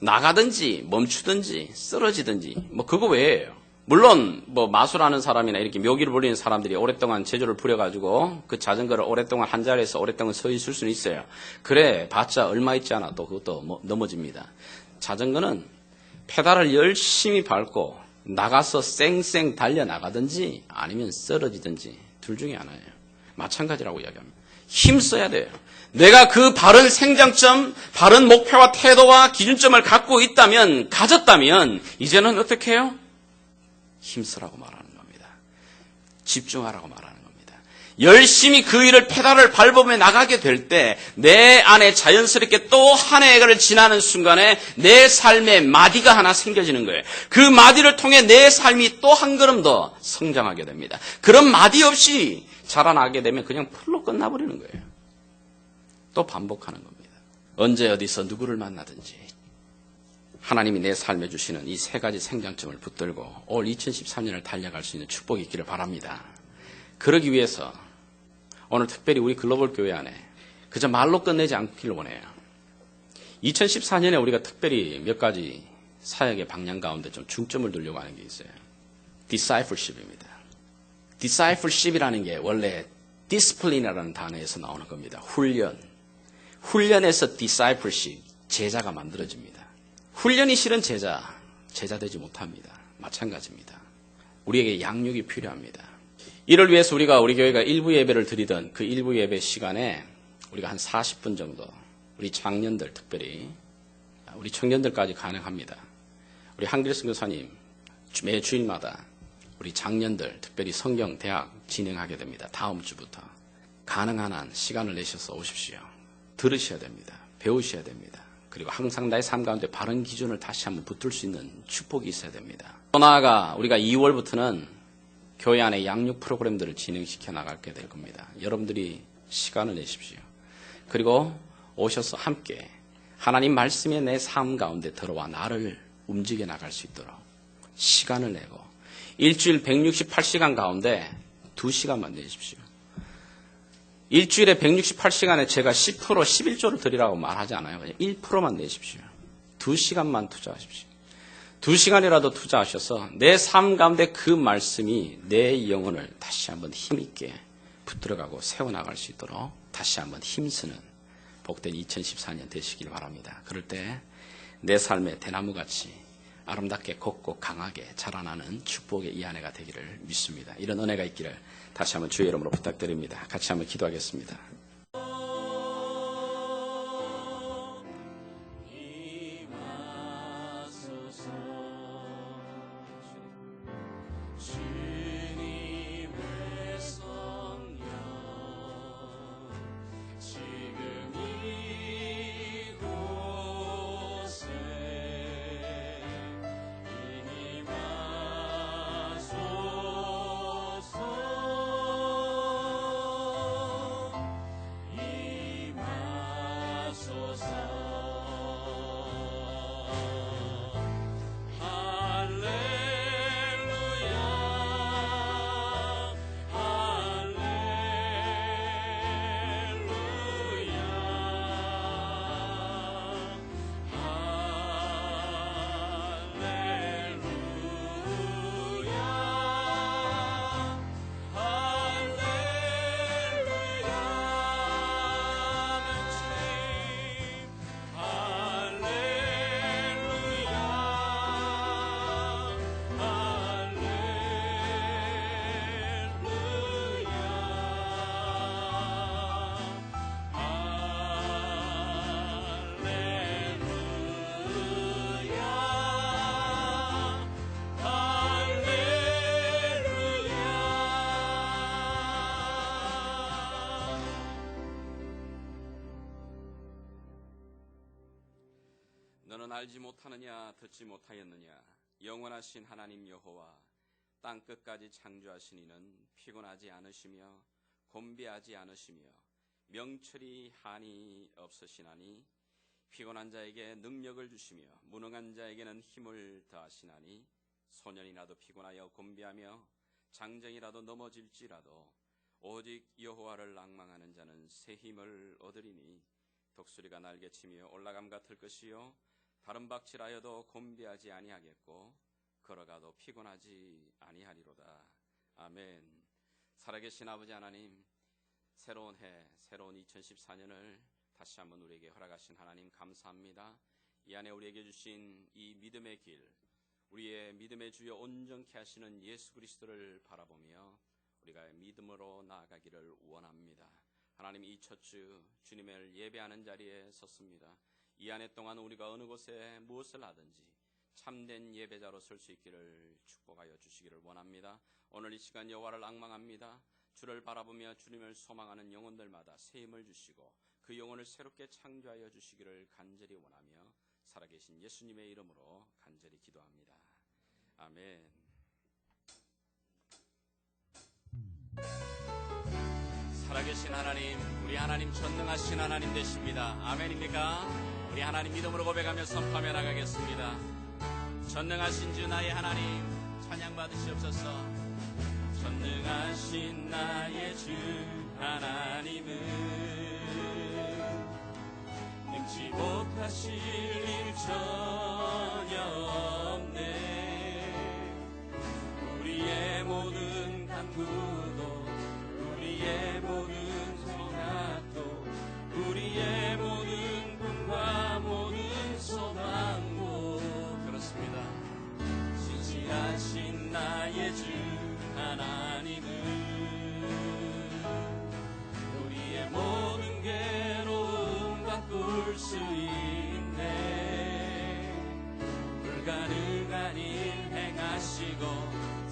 나가든지 멈추든지 쓰러지든지 뭐 그거 외에요. 물론 뭐 마술하는 사람이나 이렇게 묘기를 부리는 사람들이 오랫동안 재주를 부려가지고 그 자전거를 오랫동안 한 자리에서 오랫동안 서 있을 수는 있어요. 그래 봤자 얼마 있지 않아 또 그것도 넘어집니다. 자전거는 페달을 열심히 밟고 나가서 쌩쌩 달려나가든지 아니면 쓰러지든지 둘 중에 하나예요. 마찬가지라고 이야기합니다. 힘써야 돼요. 내가 그 바른 생장점, 바른 목표와 태도와 기준점을 갖고 있다면, 가졌다면 이제는 어떻게 해요? 힘쓰라고 말하는 겁니다. 집중하라고 말하는 겁니다. 열심히 그 일을 페달을 밟으며 나가게 될 때 내 안에 자연스럽게 또 한 해를 지나는 순간에 내 삶에 마디가 하나 생겨지는 거예요. 그 마디를 통해 내 삶이 또 한 걸음 더 성장하게 됩니다. 그런 마디 없이 자라나게 되면 그냥 풀로 끝나버리는 거예요. 또 반복하는 겁니다. 언제 어디서 누구를 만나든지 하나님이 내 삶에 주시는 이 세 가지 생장점을 붙들고 올 2013년을 달려갈 수 있는 축복이 있기를 바랍니다. 그러기 위해서 오늘 특별히 우리 글로벌 교회 안에 그저 말로 끝내지 않기를 원해요. 2014년에 우리가 특별히 몇 가지 사역의 방향 가운데 좀 중점을 두려고 하는 게 있어요. discipleship입니다. discipleship이라는 게 원래 discipline이라는 단어에서 나오는 겁니다. 훈련에서 discipleship, 제자가 만들어집니다. 훈련이 싫은 제자 되지 못합니다. 마찬가지입니다. 우리에게 양육이 필요합니다. 이를 위해서 우리 교회가 일부 예배를 드리던 그 일부 예배 시간에 우리가 한 40분 정도 우리 장년들 특별히 우리 청년들까지 가능합니다. 우리 한길 선교사님 매 주일마다 우리 장년들 특별히 성경 대학 진행하게 됩니다. 다음 주부터 가능한 한 시간을 내셔서 오십시오. 들으셔야 됩니다. 배우셔야 됩니다. 그리고 항상 나의 삶 가운데 바른 기준을 다시 한번 붙들 수 있는 축복이 있어야 됩니다. 또 나아가 우리가 2월부터는 교회 안에 양육 프로그램들을 진행시켜 나가게 될 겁니다. 여러분들이 시간을 내십시오. 그리고 오셔서 함께 하나님 말씀의 내 삶 가운데 들어와 나를 움직여 나갈 수 있도록 시간을 내고 일주일 168시간 가운데 2시간만 내십시오. 일주일에 168시간에 제가 10%, 11조를 드리라고 말하지 않아요. 그냥 1%만 내십시오. 2시간만 투자하십시오. 2시간이라도 투자하셔서 내 삶 가운데 그 말씀이 내 영혼을 다시 한번 힘있게 붙들어가고 세워나갈 수 있도록 다시 한번 힘쓰는 복된 2014년 되시길 바랍니다. 그럴 때 내 삶의 대나무같이 아름답게 걷고 강하게 자라나는 축복의 이 한 해가 되기를 믿습니다. 이런 은혜가 있기를 다시 한번 주의 이름으로 부탁드립니다. 같이 한번 기도하겠습니다. 너는 알지 못하느냐 듣지 못하였느냐 영원하신 하나님 여호와 땅 끝까지 창조하신 이는 피곤하지 않으시며 곤비하지 않으시며 명철이 한이 없으시나니 피곤한 자에게 능력을 주시며 무능한 자에게는 힘을 더하시나니 소년이라도 피곤하여 곤비하며 장정이라도 넘어질지라도 오직 여호와를 앙망하는 자는 새 힘을 얻으리니 독수리가 날개치며 올라감 같을 것이요 다른 박질하여도 곤비하지 아니하겠고 걸어가도 피곤하지 아니하리로다. 아멘. 살아계신 아버지 하나님, 새로운 해, 새로운 2014년을 다시 한번 우리에게 허락하신 하나님 감사합니다. 이 안에 우리에게 주신 이 믿음의 길, 우리의 믿음의 주여 온전케 하시는 예수 그리스도를 바라보며 우리가 믿음으로 나아가기를 원합니다. 하나님, 이 첫 주 주님을 예배하는 자리에 섰습니다. 이 한 해 동안 우리가 어느 곳에 무엇을 하든지 참된 예배자로 설 수 있기를 축복하여 주시기를 원합니다. 오늘 이 시간 여호와를 앙망합니다. 주를 바라보며 주님을 소망하는 영혼들마다 새 힘을 주시고 그 영혼을 새롭게 창조하여 주시기를 간절히 원하며 살아계신 예수님의 이름으로 간절히 기도합니다. 아멘. 살아계신 하나님, 우리 하나님 전능하신 하나님 되십니다. 아멘입니까? 우리 하나님 믿음으로 고백하며 선포하며 나가겠습니다. 전능하신 주 나의 하나님 찬양 받으시옵소서. 전능하신 나의 주 하나님은 능치 못하실 일 전혀 없네. 우리의 모든 간구도 우리의 모든 생각도 우리의 모든 꿈과 모든 소망도 그렇습니다. 신실하신 나의 주 하나님은 우리의 모든 괴로움 바꿀 수 있네. 불가능한 일 행하시고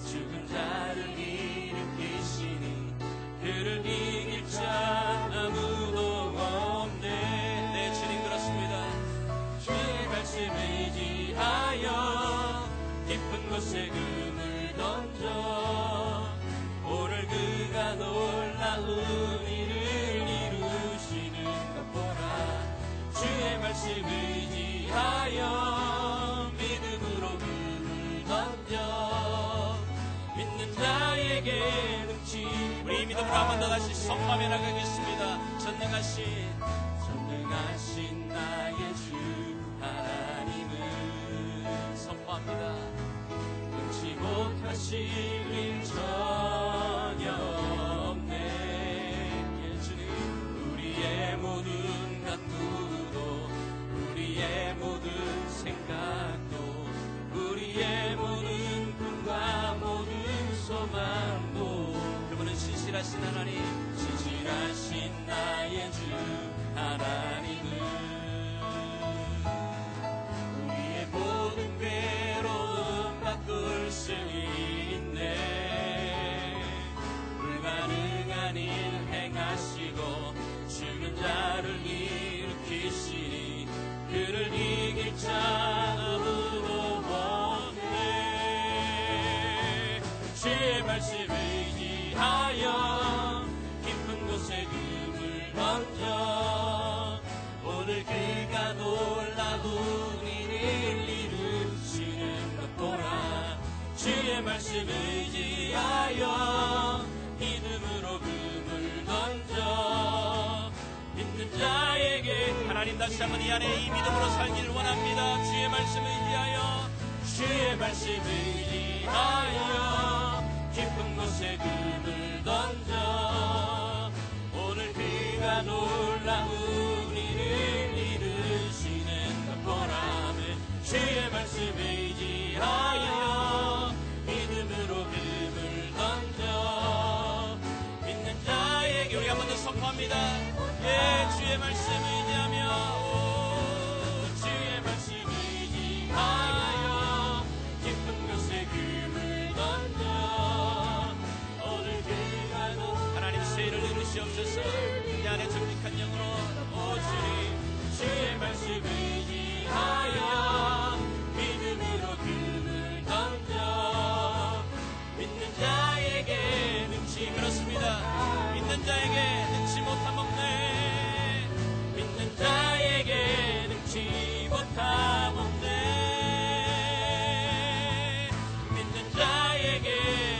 죽은 자를 일으키시니 그를 이길 자 아무도 없네. 네, 주님 그렇습니다. 주의 말씀에 의지하여 깊은 곳에 금을 던져 오늘 그가 놀라운 일을 이루시는 것 보라. 주의 말씀에 의지하여 믿음으로 금을 던져 믿는 자에게 능치. 우리 믿음으로 한 번 더 다시 선포하며 나가겠습니다. 전능하신 나의 주 하나님은 선포합니다. 능치 못하실 일 전혀 없네. 예, 주님. 우리의 모든 간구도 우리의 모든 생각도 우리의 모든 꿈과 모든 소망도 그분은 신실하신 하나님, 신실하신 나의 주 하나님은 우리의 모든 괴로움 바꿀 수 있네. 불가능한 일 행하시고 죽은 자를 일으키시니 그를 이길 자 아무도 없네. 주의 말씀에 의지하여 깊은 곳에 금을 던져 오늘 그가 놀라운 일을 이루시는 것 보라. 주의 말씀에 의지하여 믿음으로 금을 던져 믿는 자에게 하나님 다시 한번 이 안에 이 믿음으로 살기를 원합니다. 주의 말씀에 의지하여 주의 말씀에 의지하여 깊은 곳에 금을 던져 오늘 그가 놀라운 일을 이루시는 것 보라. 주의 말씀에 의지하여 믿음으로 금을 던져 믿는 자에게 우리 한 번 더 선포합니다. 예, 주의 말씀에 의지하며 주의 말씀에 의지하여 깊은 곳에 금을 던져 오늘 그가 하나님 세일을 이루시옵소서. 이 안에 정직한 영으로 오 주님 주의 말씀에 의지하여 믿음으로 금을 던져 믿는 자에게 능치. 그렇습니다. 믿는 자에게 능치 못함 없네. 믿는 자에게 능치 못함 없네. 믿는 자에게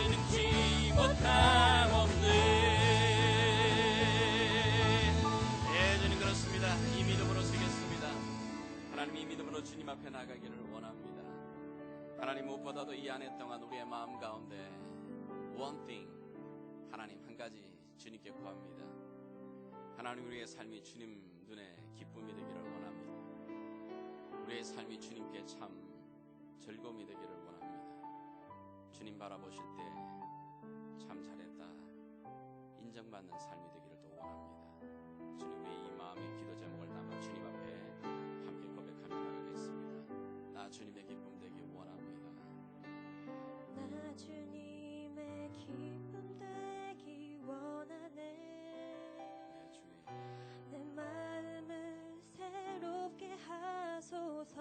능치 못함 없네. 예, 저는 그렇습니다. 이 믿음으로 서겠습니다. 하나님, 이 믿음으로 주님 앞에 나가기를 원합니다. 하나님 하나님, 무엇보다도 이 한 해 동안 우리의 마음 가운데 one thing, 하나님 한 가지 주님께 구합니다. 하나님, 우리의 삶이 주님 눈에 기쁨이 되기를 원합니다. 우리의 삶이 주님께 참 즐거움이 되기를 원합니다. 주님 바라보실 때 참 잘했다 인정받는 삶이 되기를 또 원합니다. 주님, 우리의 이 마음의 기도 제목을 담아 주님 앞에 함께 고백하며 나가겠습니다. 나 주님의 기쁨 되기 원합니다. 나 주님의 기쁨 되기 원하네. 네, 주님. 내 마음을 새롭게 하소서.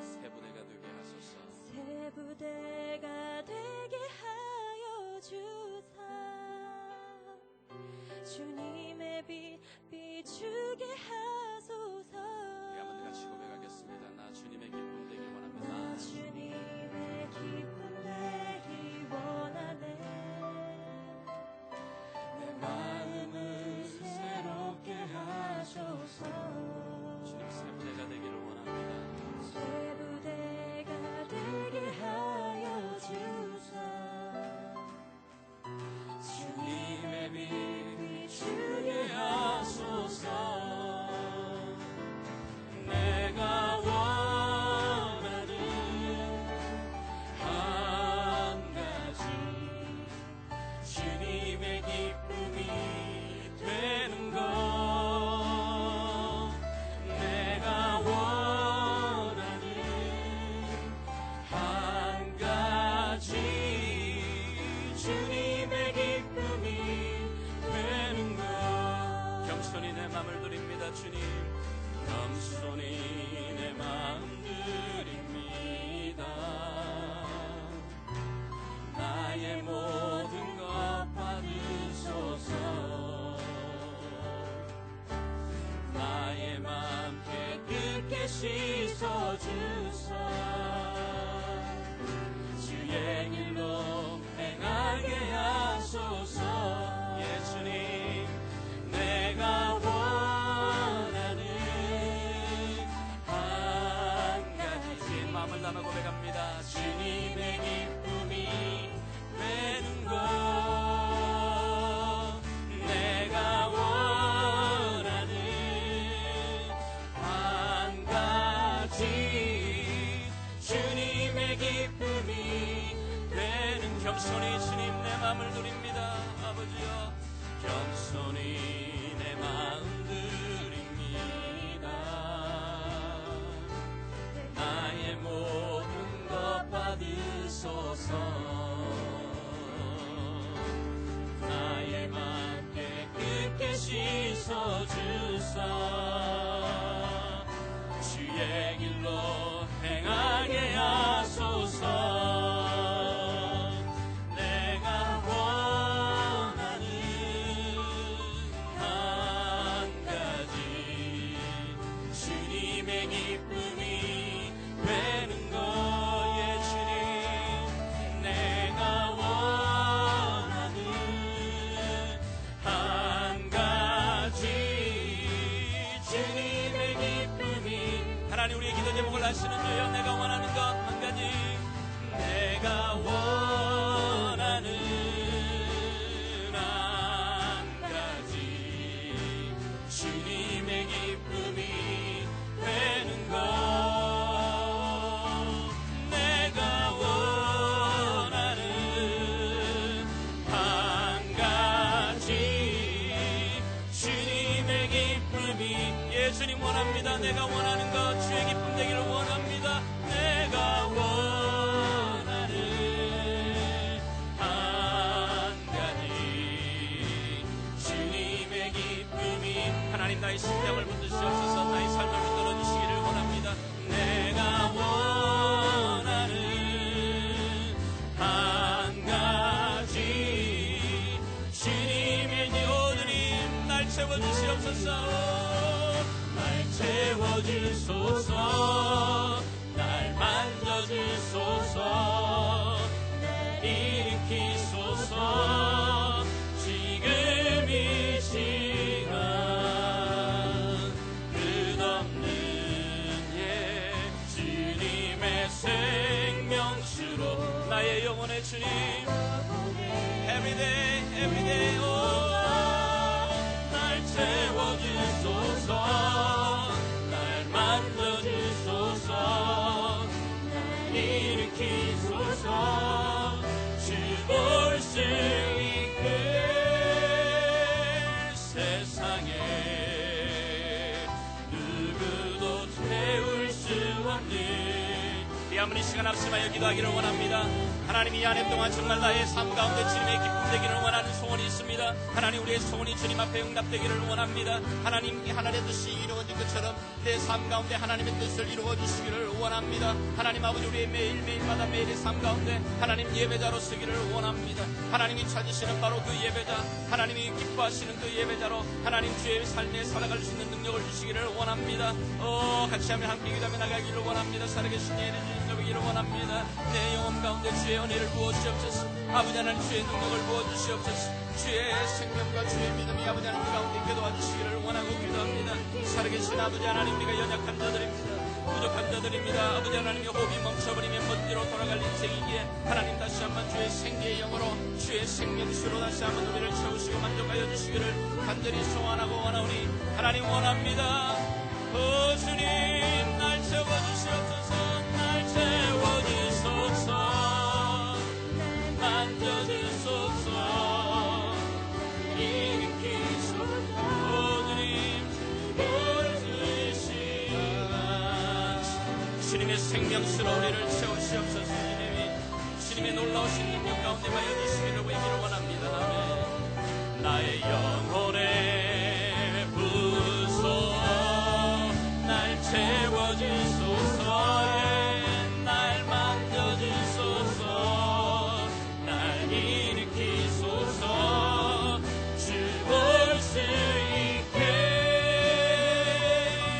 새 부대가 되게 하소서. 새 부대가 되게 하여 주사. 주님의 빛 비추게 하소서. 우리 한번 같이 고백하겠습니다. 나 주님의 기쁨 되기 원합니다. 나 주님의 기쁨 되기 원하네. 내 마음을 새롭게 하소서. 주님, 새 부대가 되기를 원합니다. 새 부대가 되게 하여 주사. 주님의 빛 비추게 하소서. 내가 원하는 한 가지, 주님의 기쁨이 되는 것. 내가 원하는 한 가지, 주님의 기쁨이 되는 것. 겸손히 내 마음을 드립니다. 주님, 겸손히 내 마음 드립니다. 나의 모든 것 받으소서. 나의 맘 깨끗게 씻어주사. 주의 길로 행하게 하소서. 예, 주님. 내가 원하는 한 가지, 마음을 담아 고백합니다. 주님의 기쁨이 되는 것. 내가 원하는 한 가지, 주님의 기쁨이 되는 것. 겸손히 주님 내 마음을 드립니다. 아버지여, 겸손히 내 마음 드립니다. 나의 모든 것 받으소서. 나의 맘 깨끗게 씻어주사. 주의 길로 행하게 하소서. 내가 원하는 한 가지, 주님의 기쁨이 되는 것. 예, 주님. 내가 원하는 한 가지, 주님의 기쁨이. 하나님, 우리의 기도 제목을 아시는 주여, 내가 원하는 것 한 가지. 내가 원하는 한 가지, 주님의 기쁨이 되는 것. 내가 원하는 한 가지, 주님의 기쁨이. 예, 주님 원합니다. 내가 원하는 것, 주의 기쁨 되기를 원합니다. 내가 원하는 한 가지, 주님의 기쁨이. 하나님, 나의 심장을 붙드시옵소서. 나의 삶을 붙들어 주시기를 원합니다. 내가 원하는 한 가지, 주님의 모든 힘 날 채워주시옵소서. 날 채워주소서. 날 만져주소서. 날 일으키소서. 지금 이 시간 예 주님 everyday everyday 날 채워주소서 날 만져주소서 날 일으키소서 주 볼 수 있게 세상에 누구도 채울 수 없는 우리 아무리 시간 앞서마여 기도하기를 원합니다. 하나님 이 한 해 동안 정말 나의 삶 가운데 주님의 기쁨 되기를 원하는 소원이 있습니다. 하나님 우리의 소원이 주님 앞에 응답되기를 원합니다. 하나님 하나님의 뜻이 이루어진 것처럼 내 삶 가운데 하나님의 뜻을 이루어 주시기를 원합니다. 하나님 아버지 우리의 매일매일마다 매일의 삶 가운데 하나님 예배자로 서기를 원합니다. 하나님이 찾으시는 바로 그 예배자, 하나님이 기뻐하시는 그 예배자로 하나님 주의 삶에 살아갈 수 있는 능력을 주시기를 원합니다. 같이 하면 함께 기도하며 나가기를 원합니다. 살아계신 예를 주시기를 원합니다. 내 영혼 가운데 주의 은혜를 부어주시옵소서. 아버지 하나님 주의 능력을 부어주시옵소서. 주의 생명과 주의 믿음이 아버지 하나님 가운데 있게 도와주시기를 원하고 기도합니다. 살아계신 아버지 하나님 우리가 연약한 자들입니다. 부족한 자들입니다. 아버지 하나님의 호흡이 멈춰버리면 먼지로 돌아갈 인생이기에 하나님 다시 한번 주의 생기의 영으로 주의 생명수로 다시 한번 우리를 채우시고 만족하여 주시기를 간절히 소원하고 원하오니 하나님 원합니다. 주님 날 채워주시옵소서. 날 채워주소서. 만져주소서. 일으키소서. 주님의 생명수로 우리를 채우시옵소서. 주님의 놀라우신 능력 가운데 마여 주시기를 의미로 원합니다. 아멘. 나의 영혼의 부서 날 채워주소서. 날 만져주소서. 날 일으키소서. 주 볼 수 있게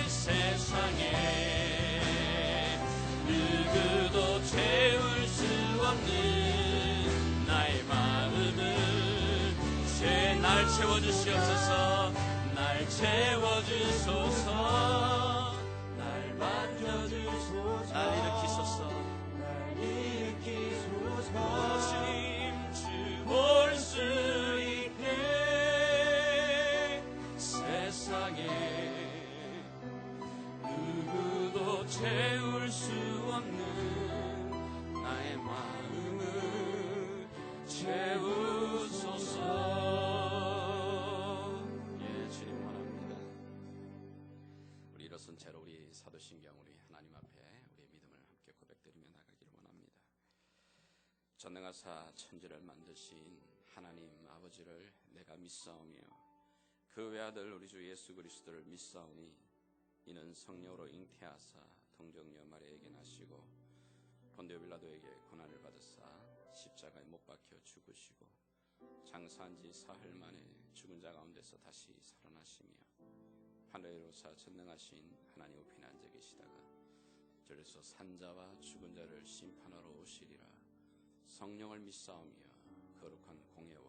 세상에 누구도 채울 수 없는 나의 마음을 날 채워주시옵소서. 날 채워주소서. 날 만져주소서. 날 일으키소서. 날 일으키소서. 주님 주 볼 수 있게 세상에 누구도 채울 수 없는 나의 마음을 채우소서. 예, 주님 원합니다. 우리 일어선 채로 우리 사도신경 우리 하나님 앞에 우리의 믿음을 함께 고백드리며 나가기를 원합니다. 전능하사 천지를 만드신 하나님 아버지를 내가 믿사오며 그 외아들 우리 주 예수 그리스도를 믿사오니 이는 성령으로 잉태하사 동정녀 마리아에게 나시고 본디오 빌라도에게 고난을 받으사 십자가에 못 박혀 죽으시고 장사한 지 사흘 만에 죽은 자 가운데서 다시 살아나시며 하늘에 오르사 전능하신 하나님 우편에 앉아 계시다가 저리서 산자와 죽은 자를 심판하러 오시리라. 성령을 믿사오며 거룩한 공예와